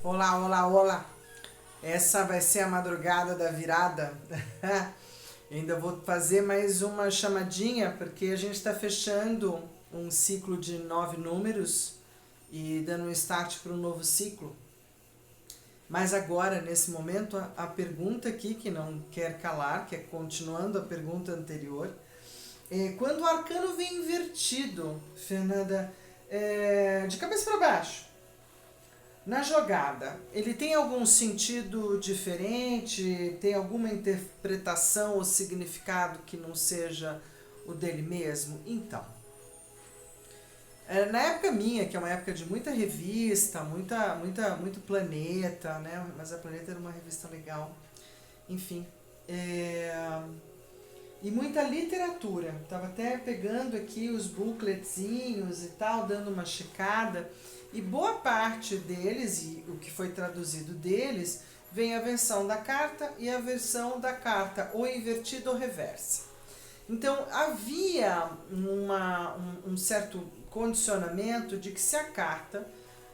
Olá, olá, olá! Essa vai ser a madrugada da virada. Ainda vou fazer mais uma chamadinha, porque a gente está fechando um ciclo de 9 números e dando um start para um novo ciclo. Mas agora, nesse momento, a pergunta aqui, que não quer calar, que é continuando a pergunta anterior, é quando o arcano vem invertido, Fernanda, de cabeça para baixo, na jogada, ele tem algum sentido diferente? Tem alguma interpretação ou significado que não seja o dele mesmo? Então, na época minha, que é uma época de muita revista, muito planeta, né? Mas a Planeta era uma revista legal. Enfim, e muita literatura. Tava até pegando aqui os bookletzinhos e tal, dando uma checada. E boa parte deles, e o que foi traduzido deles, vem a versão da carta e a versão da carta ou invertida ou reversa. Então havia um certo condicionamento de que se a carta,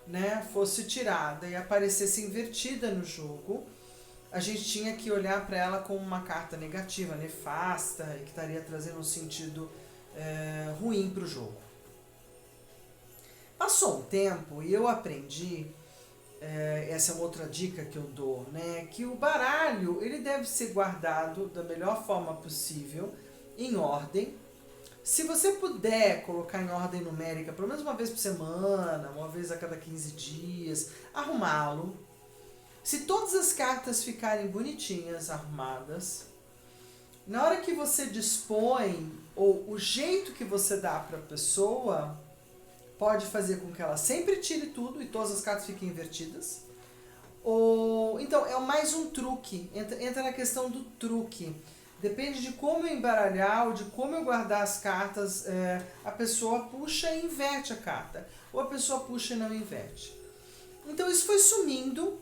né, fosse tirada e aparecesse invertida no jogo, a gente tinha que olhar para ela como uma carta negativa, nefasta, e que estaria trazendo um sentido ruim para o jogo. Passou um tempo e eu aprendi, essa é uma outra dica que eu dou, né, que o baralho ele deve ser guardado da melhor forma possível, em ordem. Se você puder colocar em ordem numérica, pelo menos uma vez por semana, uma vez a cada 15 dias, arrumá-lo. Se todas as cartas ficarem bonitinhas, arrumadas, na hora que você dispõe, ou o jeito que você dá para a pessoa, pode fazer com que ela sempre tire tudo e todas as cartas fiquem invertidas. Ou então é mais um truque, entra na questão do truque. Depende de como eu embaralhar ou de como eu guardar as cartas, a pessoa puxa e inverte a carta, ou a pessoa puxa e não inverte. Então isso foi sumindo,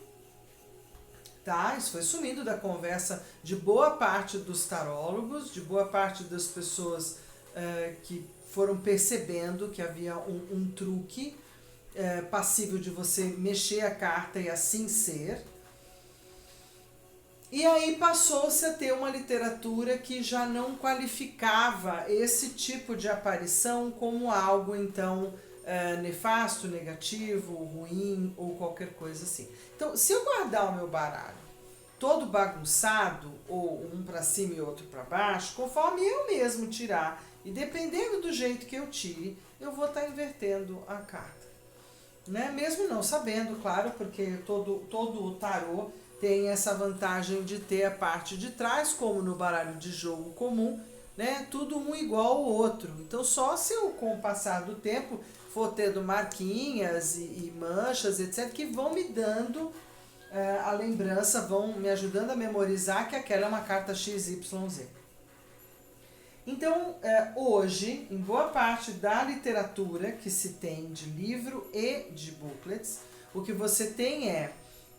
tá? Isso foi sumindo da conversa de boa parte dos tarólogos, de boa parte das pessoas que foram percebendo que havia um truque passível de você mexer a carta e assim ser. E aí passou-se a ter uma literatura que já não qualificava esse tipo de aparição como algo, então, nefasto, negativo, ruim ou qualquer coisa assim. Então, se eu guardar o meu baralho todo bagunçado, ou um para cima e outro para baixo, conforme eu mesmo tirar, e dependendo do jeito que eu tire, eu vou estar invertendo a carta. Né? Mesmo não sabendo, claro, porque todo o tarô tem essa vantagem de ter a parte de trás, como no baralho de jogo comum, né? Tudo um igual ao outro. Então só se eu, com o passar do tempo, for tendo marquinhas e manchas, etc., que vão me dando a lembrança, vão me ajudando a memorizar que aquela é uma carta XYZ. Então, hoje, em boa parte da literatura que se tem de livro e de booklets, o que você tem é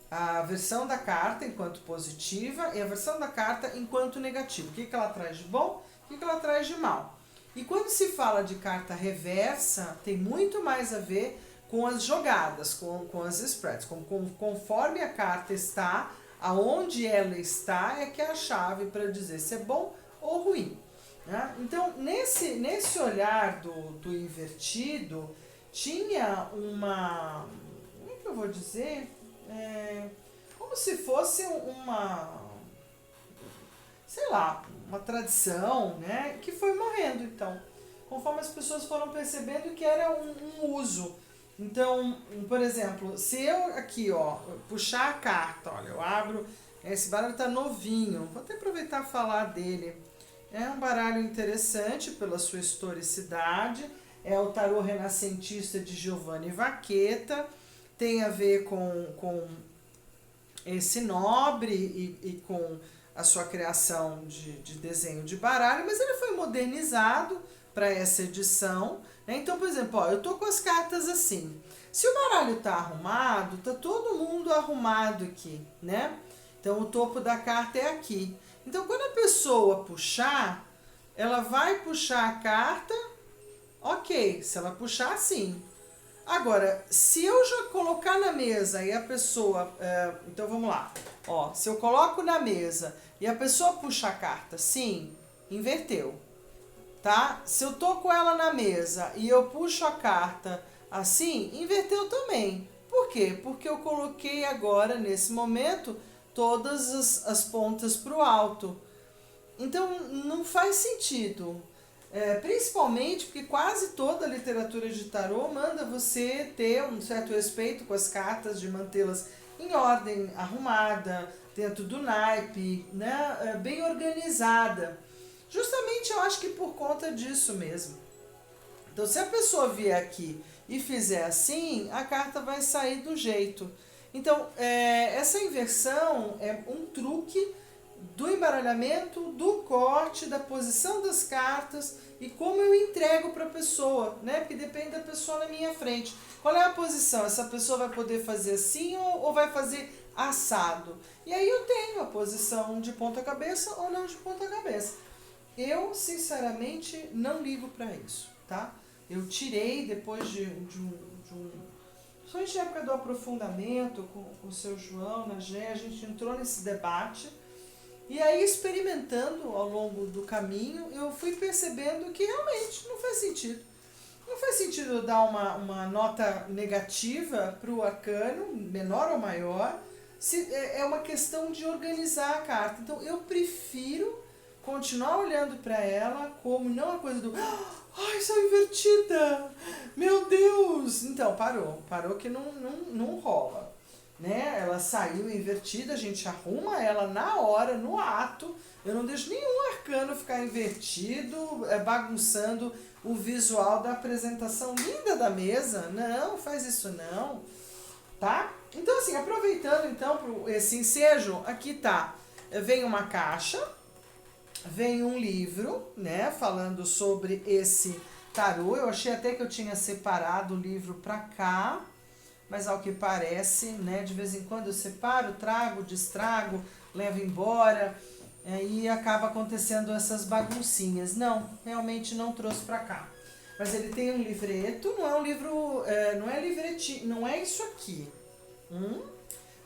a versão da carta enquanto positiva e a versão da carta enquanto negativa. O que ela traz de bom, o que ela traz de mal. E quando se fala de carta reversa, tem muito mais a ver com as jogadas, com as spreads. Conforme a carta está, aonde ela está, é que é a chave para dizer se é bom ou ruim. Né? Então, nesse olhar do invertido, tinha uma... Como é que eu vou dizer? Como se fosse sei lá, uma tradição, né, que foi morrendo, então, conforme as pessoas foram percebendo que era um uso. Então, por exemplo, se eu aqui, ó, puxar a carta, olha, eu abro, esse baralho tá novinho, vou até aproveitar e falar dele. É um baralho interessante pela sua historicidade, é o tarô renascentista de Giovanni Vaqueta, tem a ver com esse nobre e com a sua criação de desenho de baralho, mas ele foi modernizado para essa edição. Né? Então, por exemplo, ó, eu tô com as cartas assim. Se o baralho tá arrumado, tá todo mundo arrumado aqui, né? Então, o topo da carta é aqui. Então, quando a pessoa puxar, ela vai puxar a carta, ok, se ela puxar, sim. Agora, se eu já colocar na mesa e a pessoa... então vamos lá. Ó, se eu coloco na mesa e a pessoa puxa a carta, sim, inverteu. Tá? Se eu tô com ela na mesa e eu puxo a carta assim, inverteu também. Por quê? Porque eu coloquei agora, nesse momento, todas as pontas para o alto. Então, não faz sentido. Principalmente porque quase toda a literatura de tarô manda você ter um certo respeito com as cartas, de mantê-las em ordem, arrumada, dentro do naipe, né? Bem organizada. Justamente eu acho que por conta disso mesmo. Então, se a pessoa vier aqui e fizer assim, a carta vai sair do jeito. Então, essa inversão é um truque do embaralhamento, do corte, da posição das cartas e como eu entrego para a pessoa, né? Porque depende da pessoa na minha frente. Qual é a posição? Essa pessoa vai poder fazer assim ou vai fazer assado? E aí eu tenho a posição de ponta cabeça ou não de ponta cabeça. Eu, sinceramente, não ligo para isso, tá? Eu tirei depois de principalmente na época do aprofundamento com o seu João, na Gé, a gente entrou nesse debate. E aí, experimentando ao longo do caminho, eu fui percebendo que realmente não faz sentido. Não faz sentido eu dar uma nota negativa para o arcano, menor ou maior, se é uma questão de organizar a carta. Então, eu prefiro continuar olhando para ela como não a coisa do ai, saiu invertida, meu Deus. Então, parou que não rola, né? Ela saiu invertida, a gente arruma ela na hora, no ato. Eu não deixo nenhum arcano ficar invertido, bagunçando o visual da apresentação linda da mesa. Não, faz isso não, tá? Então, assim, aproveitando então esse ensejo, aqui tá, vem uma caixa, vem um livro, né, falando sobre esse tarô. Eu achei até que eu tinha separado o livro pra cá, mas ao que parece, né, de vez em quando eu separo, trago, destrago, levo embora, e acaba acontecendo essas baguncinhas. Não, realmente não trouxe pra cá. Mas ele tem um livreto, não é um livro, não é livretinho, não é isso aqui.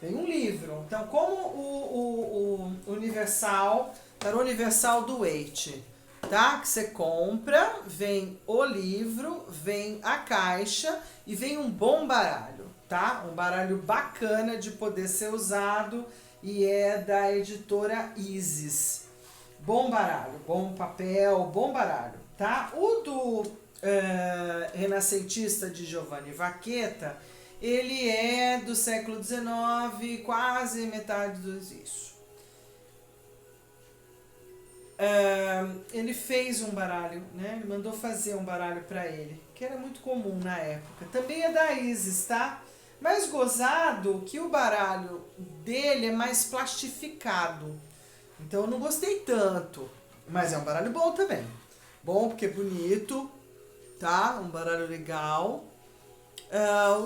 Tem um livro. Então, como o Universal... Tarô Universal do Waite, tá? Que você compra, vem o livro, vem a caixa e vem um bom baralho, tá? Um baralho bacana de poder ser usado e é da editora Isis. Bom baralho, bom papel, bom baralho, tá? O do renascentista de Giovanni Vacchetta, ele é do século XIX, quase metade isso. Ele fez um baralho, né? Ele mandou fazer um baralho para ele, que era muito comum na época. Também é da Isis, tá? Mas gozado que o baralho dele é mais plastificado. Então eu não gostei tanto. Mas é um baralho bom também. Bom porque é bonito, tá? Um baralho legal.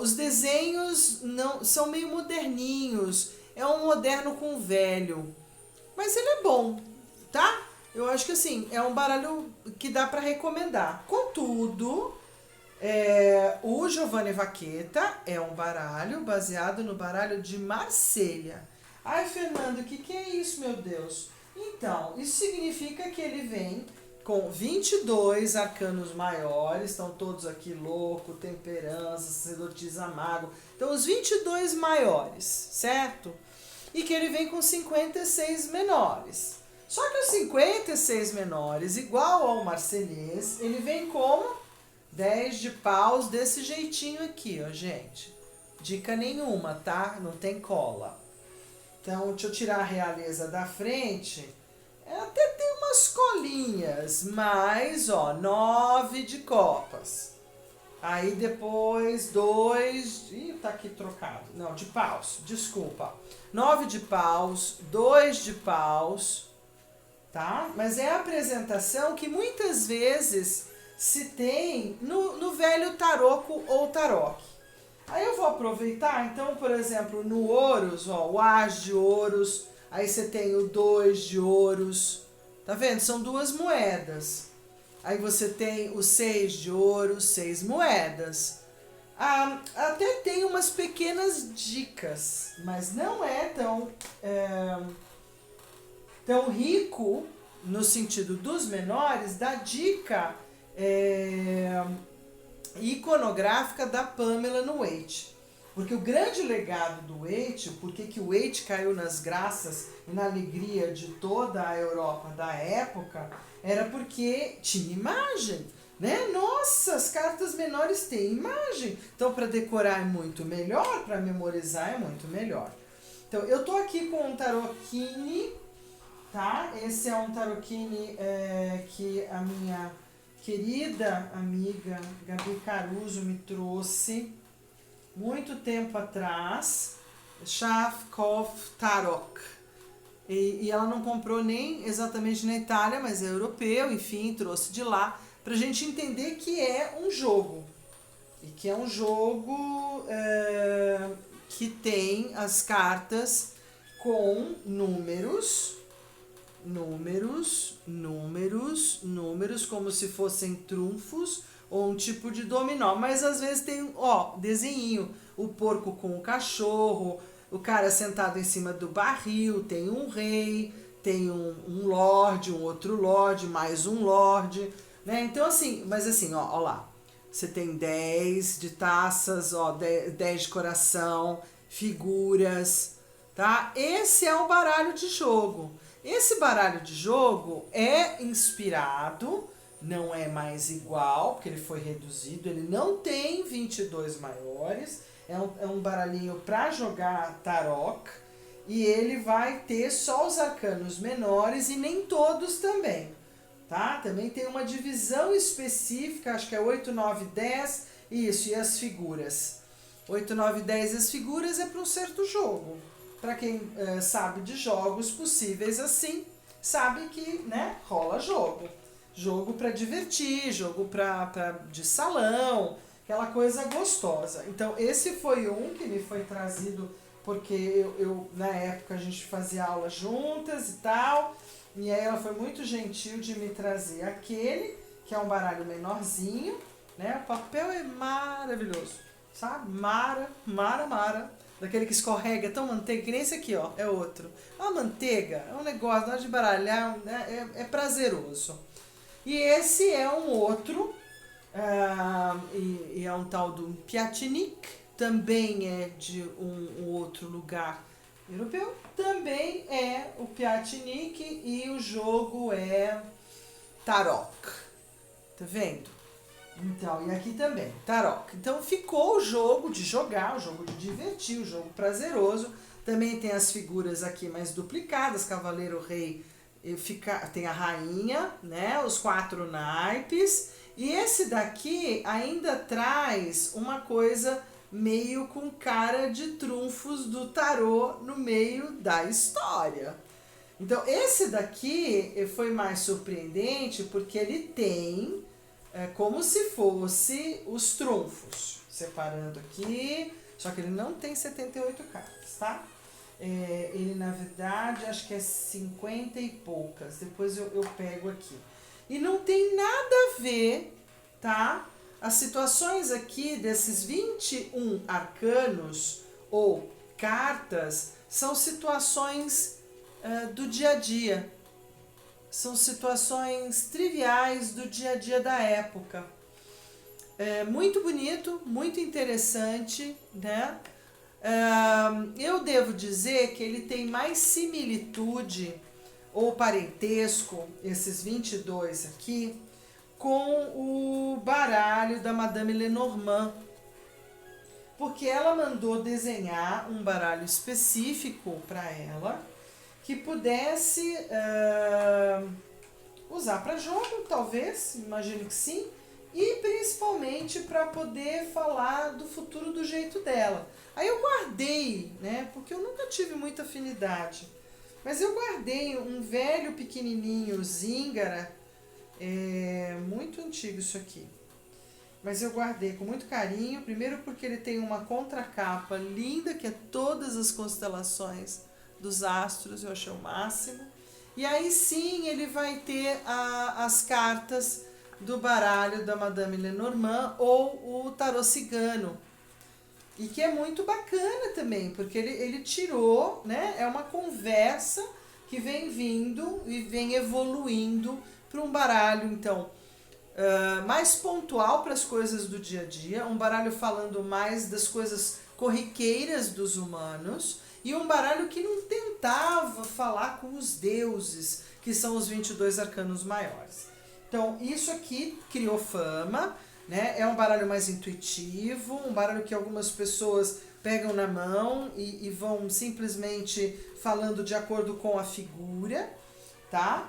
Os desenhos não são meio moderninhos. É um moderno com velho. Mas ele é bom, tá? Eu acho que assim, é um baralho que dá para recomendar. Contudo, o Giovanni Vacchetta é um baralho baseado no baralho de Marselha. Ai, Fernando, o que é isso, meu Deus? Então, isso significa que ele vem com 22 arcanos maiores, estão todos aqui, louco, temperança, sacerdotisa, mago. Então, os 22 maiores, certo? E que ele vem com 56 menores. Só que os 56 menores, igual ao marselhês, ele vem como 10 de paus desse jeitinho aqui, ó, gente. Dica nenhuma, tá? Não tem cola. Então, deixa eu tirar a realeza da frente. Até tem umas colinhas, mas, ó, 9 de copas. Aí depois 2... Ih, tá aqui trocado. Não, de paus, desculpa. 9 de paus, 2 de paus... Tá? Mas é a apresentação que muitas vezes se tem no velho taroco ou taroque. Aí eu vou aproveitar, então, por exemplo, no ouros, ó, o as de ouros, aí você tem o 2 de ouros, tá vendo? São duas moedas. Aí você tem o 6 de ouros, 6 moedas. Até tem umas pequenas dicas, mas não é tão rico no sentido dos menores da dica iconográfica da Pamela no Waite. Porque o grande legado do Waite, porque que o Waite caiu nas graças e na alegria de toda a Europa da época, era porque tinha imagem, né? Nossa, as cartas menores têm imagem. Então, para decorar é muito melhor, para memorizar é muito melhor. Então, eu tô aqui com um Tarocchini, tá? Esse é um Tarocchini que a minha querida amiga Gabi Caruso me trouxe muito tempo atrás, Schafkopf Tarok. E ela não comprou nem exatamente na Itália, mas é europeu, enfim, trouxe de lá, pra gente entender que é um jogo. E que é um jogo que tem as cartas com números, como se fossem trunfos, ou um tipo de dominó, mas às vezes tem, desenho, o porco com o cachorro, o cara sentado em cima do barril, tem um rei, tem um lorde, um outro lorde, mais um lorde, né? Então assim, mas assim, ó lá, você tem 10 de taças, 10 de coração, figuras, tá? Esse é um baralho de jogo. Esse baralho de jogo é inspirado, não é mais igual, porque ele foi reduzido, ele não tem 22 maiores, é um baralhinho para jogar Tarok, e ele vai ter só os arcanos menores e nem todos também, tá? Também tem uma divisão específica, acho que é 8, 9, 10, isso, e as figuras. 8, 9, 10 e as figuras é para um certo jogo. Para quem sabe de jogos possíveis assim, sabe que, né, rola jogo. Jogo para divertir, jogo de salão, aquela coisa gostosa. Então, esse foi um que me foi trazido porque eu na época a gente fazia aula juntas e tal, e aí ela foi muito gentil de me trazer aquele, que é um baralho menorzinho, né? O papel é maravilhoso, sabe? Mara. Daquele que escorrega, tão manteiga, que nem esse aqui, ó, é outro. A manteiga é um negócio, na hora de baralhar, né, é prazeroso. E esse é um outro, e é um tal do Piatnik, também é de um outro lugar europeu, também é o Piatnik e o jogo é Tarok. Tá vendo? Então, e aqui também, Tarok. Então ficou o jogo de jogar, o jogo de divertir, o jogo prazeroso. Também tem as figuras aqui mais duplicadas, cavaleiro, rei, tem a rainha, né? Os 4 naipes. E esse daqui ainda traz uma coisa meio com cara de trunfos do tarô no meio da história. Então, esse daqui foi mais surpreendente porque ele tem como se fosse os trunfos. Separando aqui, só que ele não tem 78 cartas, tá? Ele, na verdade, acho que é 50 e poucas. Depois eu pego aqui. E não tem nada a ver, tá? As situações aqui desses 21 arcanos ou cartas são situações do dia a dia. São situações triviais do dia a dia da época. É muito bonito, muito interessante, né? Eu devo dizer que ele tem mais similitude ou parentesco, esses 22 aqui, com o baralho da Madame Lenormand, porque ela mandou desenhar um baralho específico para ela, que pudesse usar para jogo, talvez, imagino que sim, e principalmente para poder falar do futuro do jeito dela. Aí eu guardei, né, porque eu nunca tive muita afinidade, mas eu guardei um velho pequenininho Zingara, muito antigo isso aqui, mas eu guardei com muito carinho, primeiro porque ele tem uma contracapa linda, que é todas as constelações dos astros, eu achei o máximo. E aí sim ele vai ter as cartas do baralho da Madame Lenormand ou o tarô cigano. E que é muito bacana também, porque ele tirou, né? É uma conversa que vem vindo e vem evoluindo para um baralho, então, mais pontual para as coisas do dia a dia, um baralho falando mais das coisas corriqueiras dos humanos, e um baralho que não tentava falar com os deuses, que são os 22 arcanos maiores. Então, isso aqui criou fama, né? É um baralho mais intuitivo, um baralho que algumas pessoas pegam na mão e vão simplesmente falando de acordo com a figura, tá?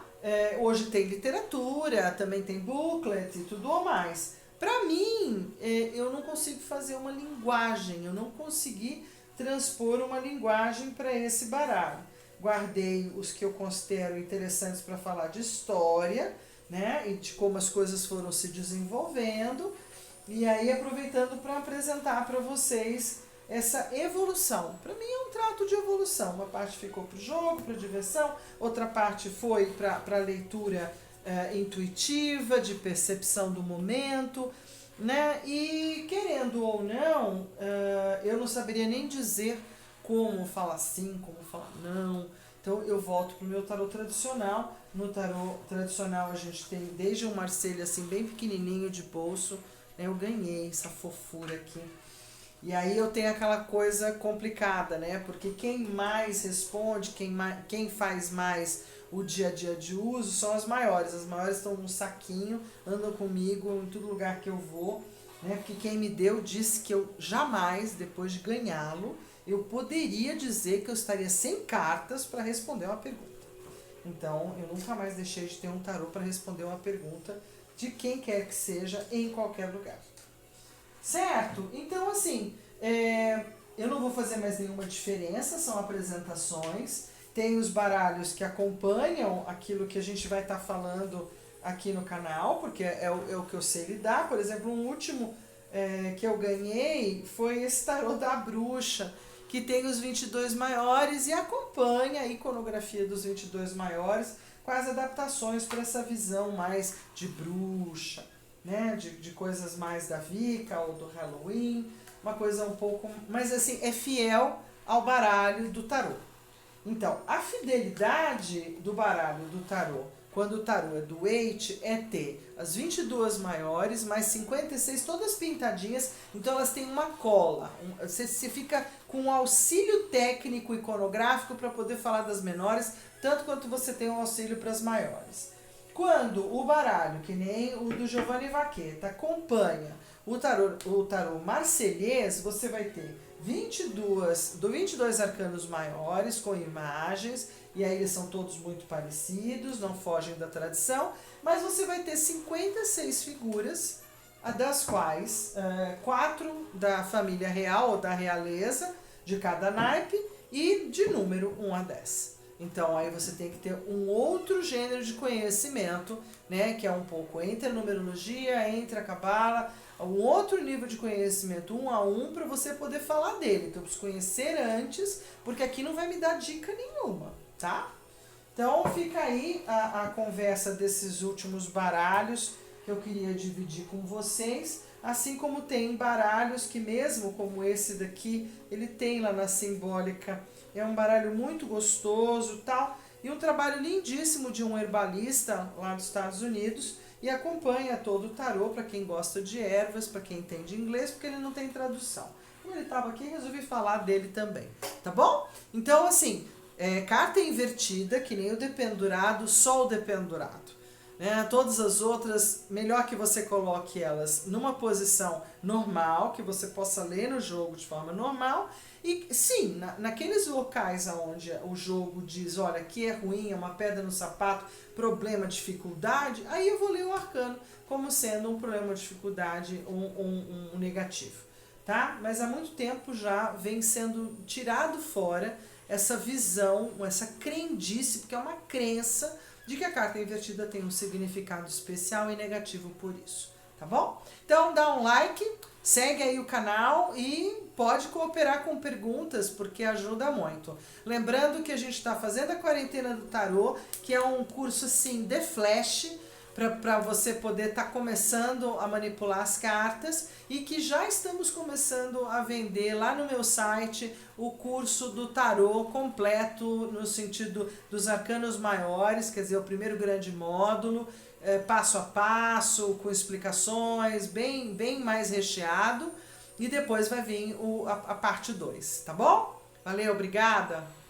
Hoje tem literatura, também tem booklet e tudo mais. Para mim, eu não consigo fazer uma linguagem, eu não consegui transpor uma linguagem para esse baralho. Guardei os que eu considero interessantes para falar de história, né, e de como as coisas foram se desenvolvendo, e aí aproveitando para apresentar para vocês essa evolução. Para mim é um trato de evolução. Uma parte ficou para o jogo, para diversão, outra parte foi para a leitura intuitiva, de percepção do momento, né? E querendo ou não, eu não saberia nem dizer como falar sim, como falar não. Então eu volto pro meu tarô tradicional. No tarô tradicional a gente tem desde um Marselha assim bem pequenininho de bolso, né? Eu ganhei essa fofura aqui. E aí eu tenho aquela coisa complicada, né? Porque quem mais responde, quem faz mais o dia a dia de uso são as maiores. As maiores estão num saquinho, andam comigo em todo lugar que eu vou, né? Porque quem me deu disse que eu jamais, depois de ganhá-lo, eu poderia dizer que eu estaria sem cartas para responder uma pergunta. Então, eu nunca mais deixei de ter um tarô para responder uma pergunta de quem quer que seja, em qualquer lugar. Certo? Então, assim, eu não vou fazer mais nenhuma diferença, são apresentações. Tem os baralhos que acompanham aquilo que a gente vai estar falando aqui no canal, porque é o que eu sei lidar. Por exemplo, um último que eu ganhei foi esse tarô da bruxa, que tem os 22 maiores e acompanha a iconografia dos 22 maiores com as adaptações para essa visão mais de bruxa, né? De coisas mais da Wicca ou do Halloween, uma coisa um pouco... Mas assim, é fiel ao baralho do tarô. Então, a fidelidade do baralho do tarô, quando o tarô é do Waite, é ter as 22 maiores, mais 56, todas pintadinhas, então elas têm uma cola. Você fica com um auxílio técnico iconográfico para poder falar das menores, tanto quanto você tem um auxílio para as maiores. Quando o baralho, que nem o do Giovanni Vaqueta, acompanha o tarô marselhês, você vai ter 22 arcanos maiores com imagens, e aí eles são todos muito parecidos, não fogem da tradição, mas você vai ter 56 figuras, das quais 4 da família real ou da realeza, de cada naipe, e de número 1 a 10. Então aí você tem que ter um outro gênero de conhecimento, né, que é um pouco entre a numerologia, entre a cabala, um outro nível de conhecimento 1 a 1 para você poder falar dele. Então eu preciso conhecer antes, porque aqui não vai me dar dica nenhuma, tá? Então fica aí a conversa desses últimos baralhos que eu queria dividir com vocês, assim como tem baralhos que mesmo como esse daqui, ele tem lá na Simbólica, é um baralho muito gostoso, tal, e um trabalho lindíssimo de um herbalista lá dos Estados Unidos, e acompanha todo o tarô para quem gosta de ervas, para quem entende inglês, porque ele não tem tradução. Como ele estava aqui, resolvi falar dele também, tá bom? Então, assim, carta invertida, que nem o dependurado, só o dependurado. Todas as outras, melhor que você coloque elas numa posição normal, que você possa ler no jogo de forma normal. E sim, naqueles locais onde o jogo diz, olha, aqui é ruim, é uma pedra no sapato, problema, dificuldade, aí eu vou ler o arcano como sendo um problema, dificuldade, um negativo, tá? Mas há muito tempo já vem sendo tirado fora essa visão, essa crendice, porque é uma crença de que a carta invertida tem um significado especial e negativo por isso, tá bom? Então dá um like, segue aí o canal e pode cooperar com perguntas, porque ajuda muito. Lembrando que a gente está fazendo a quarentena do tarô, que é um curso assim de flash, para você poder estar começando a manipular as cartas e que já estamos começando a vender lá no meu site o curso do tarô completo no sentido dos arcanos maiores, quer dizer, o primeiro grande módulo, passo a passo, com explicações, bem mais recheado, e depois vai vir a parte 2, tá bom? Valeu, obrigada!